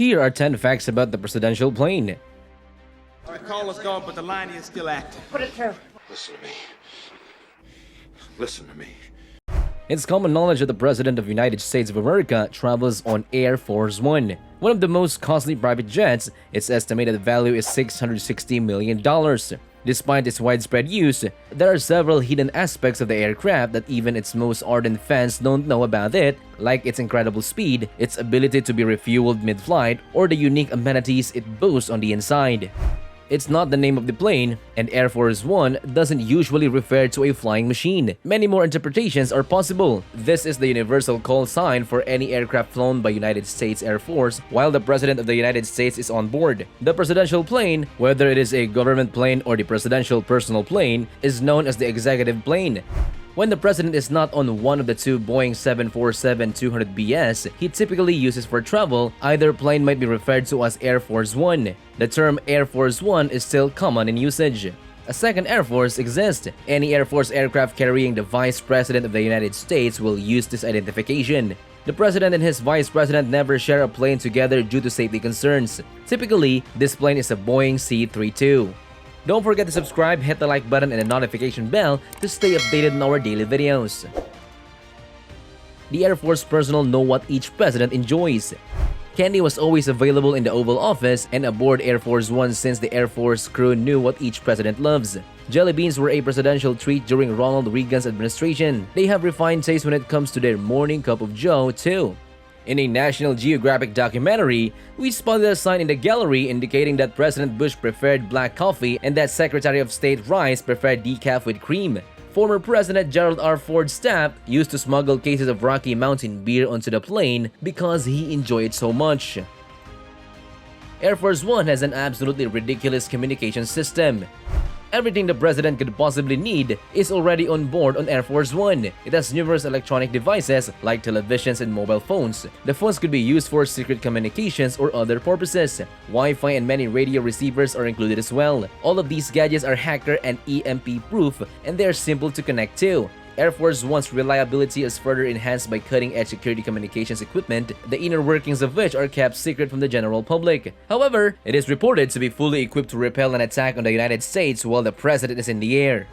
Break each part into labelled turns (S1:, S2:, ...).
S1: Here are 10 facts about the presidential plane.
S2: The call is gone, but the line is still active.
S3: Put it through.
S4: Listen to me. Listen to me.
S1: It's common knowledge that the President of the United States of America travels on Air Force One, one of the most costly private jets. Its estimated value is $660 million. Despite its widespread use, there are several hidden aspects of the aircraft that even its most ardent fans don't know about it, like its incredible speed, its ability to be refueled mid-flight, or the unique amenities it boasts on the inside. It's not the name of the plane, and Air Force One doesn't usually refer to a flying machine. Many more interpretations are possible. This is the universal call sign for any aircraft flown by United States Air Force while the President of the United States is on board. The presidential plane, whether it is a government plane or the presidential personal plane, is known as the executive plane. When the president is not on one of the two Boeing 747-200BS he typically uses for travel, either plane might be referred to as Air Force One. The term Air Force One is still common in usage. A second Air Force exists. Any Air Force aircraft carrying the Vice President of the United States will use this identification. The President and his Vice President never share a plane together due to safety concerns. Typically, this plane is a Boeing C-32. Don't forget to subscribe, hit the like button and the notification bell to stay updated on our daily videos. The Air Force personnel know what each president enjoys. Candy was always available in the Oval Office and aboard Air Force One since the Air Force crew knew what each president loves. Jelly beans were a presidential treat during Ronald Reagan's administration. They have refined taste when it comes to their morning cup of joe, too. In a National Geographic documentary, we spotted a sign in the gallery indicating that President Bush preferred black coffee and that Secretary of State Rice preferred decaf with cream. Former President Gerald R. Ford's staff used to smuggle cases of Rocky Mountain beer onto the plane because he enjoyed it so much. Air Force One has an absolutely ridiculous communication system. Everything the president could possibly need is already on board on Air Force One. It has numerous electronic devices like televisions and mobile phones. The phones could be used for secret communications or other purposes. Wi-Fi and many radio receivers are included as well. All of these gadgets are hacker and EMP proof, and they are simple to connect to. Air Force One's reliability is further enhanced by cutting-edge security communications equipment, the inner workings of which are kept secret from the general public. However, it is reported to be fully equipped to repel an attack on the United States while the president is in the air.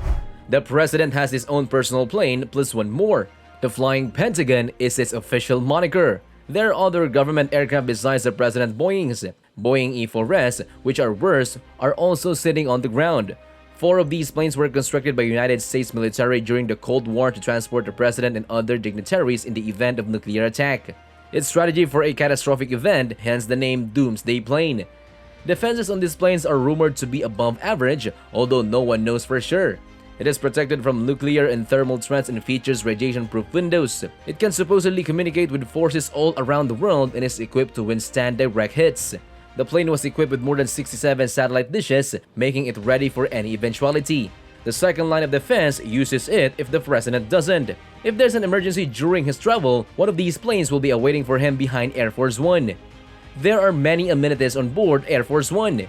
S1: The president has his own personal plane plus one more. The Flying Pentagon is its official moniker. There are other government aircraft besides the President Boeing's. Boeing E-4s, which are worse, are also sitting on the ground. 4 of these planes were constructed by United States military during the Cold War to transport the president and other dignitaries in the event of nuclear attack. Its strategy for a catastrophic event, hence the name Doomsday Plane. Defenses on these planes are rumored to be above average, although no one knows for sure. It is protected from nuclear and thermal threats and features radiation-proof windows. It can supposedly communicate with forces all around the world and is equipped to withstand direct hits. The plane was equipped with more than 67 satellite dishes, making it ready for any eventuality. The second line of defense uses it if the president doesn't. If there's an emergency during his travel, one of these planes will be awaiting for him behind Air Force One. There are many amenities on board Air Force One.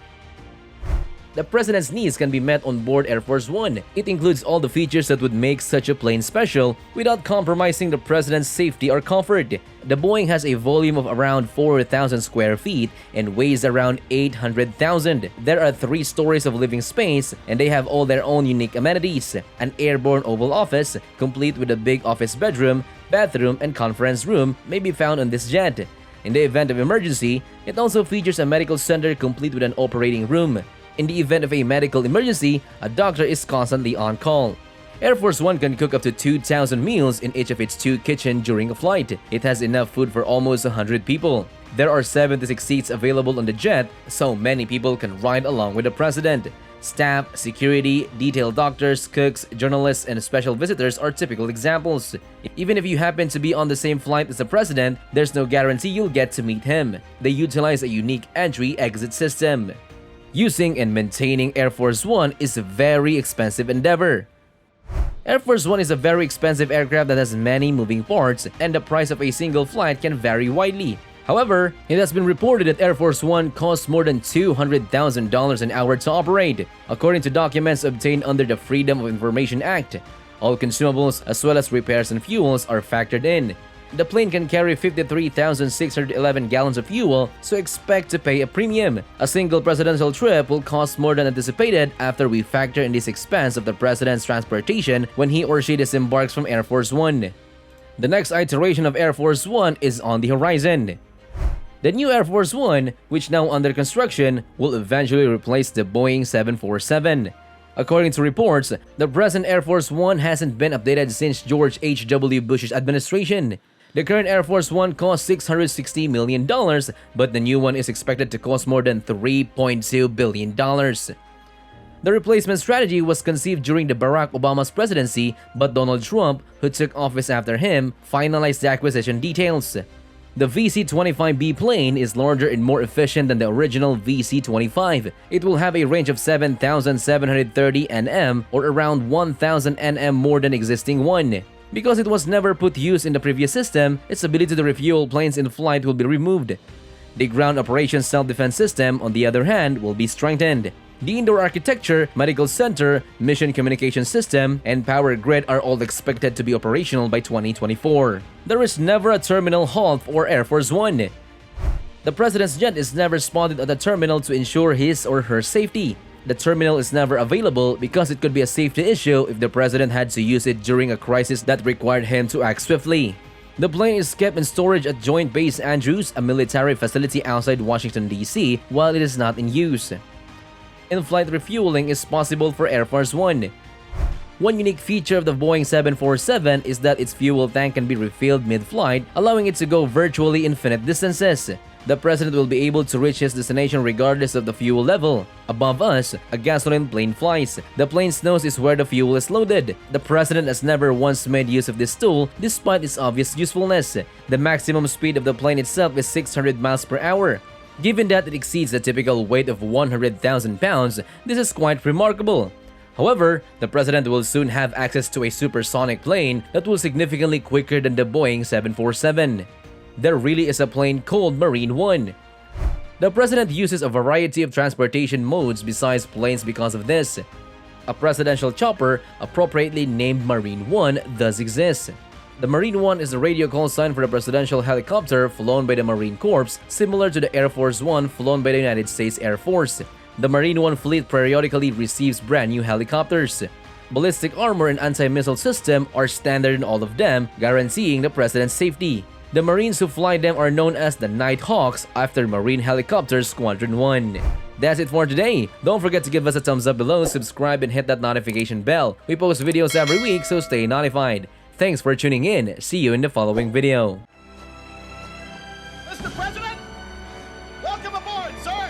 S1: The president's needs can be met on board Air Force One. It includes all the features that would make such a plane special without compromising the president's safety or comfort. The Boeing has a volume of around 4,000 square feet and weighs around 800,000. There are 3 stories of living space and they have all their own unique amenities. An airborne Oval Office, complete with a big office bedroom, bathroom, and conference room may be found on this jet. In the event of emergency, it also features a medical center complete with an operating room. In the event of a medical emergency, a doctor is constantly on call. Air Force One can cook up to 2,000 meals in each of its 2 kitchens during a flight. It has enough food for almost 100 people. There are 76 seats available on the jet, so many people can ride along with the president. Staff, security, detail doctors, cooks, journalists, and special visitors are typical examples. Even if you happen to be on the same flight as the president, there's no guarantee you'll get to meet him. They utilize a unique entry-exit system. Using and maintaining Air Force One is a very expensive endeavor. Air Force One is a very expensive aircraft that has many moving parts, and the price of a single flight can vary widely. However, it has been reported that Air Force One costs more than $200,000 an hour to operate, according to documents obtained under the Freedom of Information Act. All consumables as well as repairs and fuels are factored in. The plane can carry 53,611 gallons of fuel, so expect to pay a premium. A single presidential trip will cost more than anticipated after we factor in this expense of the president's transportation when he or she disembarks from Air Force One. The next iteration of Air Force One is on the horizon. The new Air Force One, which now under construction, will eventually replace the Boeing 747. According to reports, the present Air Force One hasn't been updated since George H.W. Bush's administration. The current Air Force One costs $660 million, but the new one is expected to cost more than $3.2 billion. The replacement strategy was conceived during the Barack Obama's presidency, but Donald Trump, who took office after him, finalized the acquisition details. The VC-25B plane is larger and more efficient than the original VC-25. It will have a range of 7,730 nm or around 1,000 nm more than existing one. Because it was never put to use in the previous system, its ability to refuel planes in flight will be removed. The ground operations self-defense system, on the other hand, will be strengthened. The indoor architecture, medical center, mission communication system, and power grid are all expected to be operational by 2024. There is never a terminal halt for Air Force One. The president's jet is never spotted at the terminal to ensure his or her safety. The terminal is never available because it could be a safety issue if the president had to use it during a crisis that required him to act swiftly. The plane is kept in storage at Joint Base Andrews, a military facility outside Washington, D.C., while it is not in use. In-flight refueling is possible for Air Force One. One unique feature of the Boeing 747 is that its fuel tank can be refilled mid-flight, allowing it to go virtually infinite distances. The president will be able to reach his destination regardless of the fuel level. Above us, a gasoline plane flies. The plane's nose is where the fuel is loaded. The president has never once made use of this tool despite its obvious usefulness. The maximum speed of the plane itself is 600 miles per hour. Given that it exceeds the typical weight of 100,000 pounds, this is quite remarkable. However, the president will soon have access to a supersonic plane that will significantly quicker than the Boeing 747. There really is a plane called Marine One. The president uses a variety of transportation modes besides planes because of this. A presidential chopper, appropriately named Marine One, does exist. The Marine One is the radio call sign for the presidential helicopter flown by the Marine Corps, similar to the Air Force One flown by the United States Air Force. The Marine One fleet periodically receives brand new helicopters. Ballistic armor and anti-missile system are standard in all of them, guaranteeing the president's safety. The Marines who fly them are known as the Night Hawks after Marine Helicopter Squadron 1. That's it for today. Don't forget to give us a thumbs up below, subscribe, and hit that notification bell. We post videos every week, so stay notified. Thanks for tuning in. See you in the following video.
S2: Mr. President, welcome aboard, sir.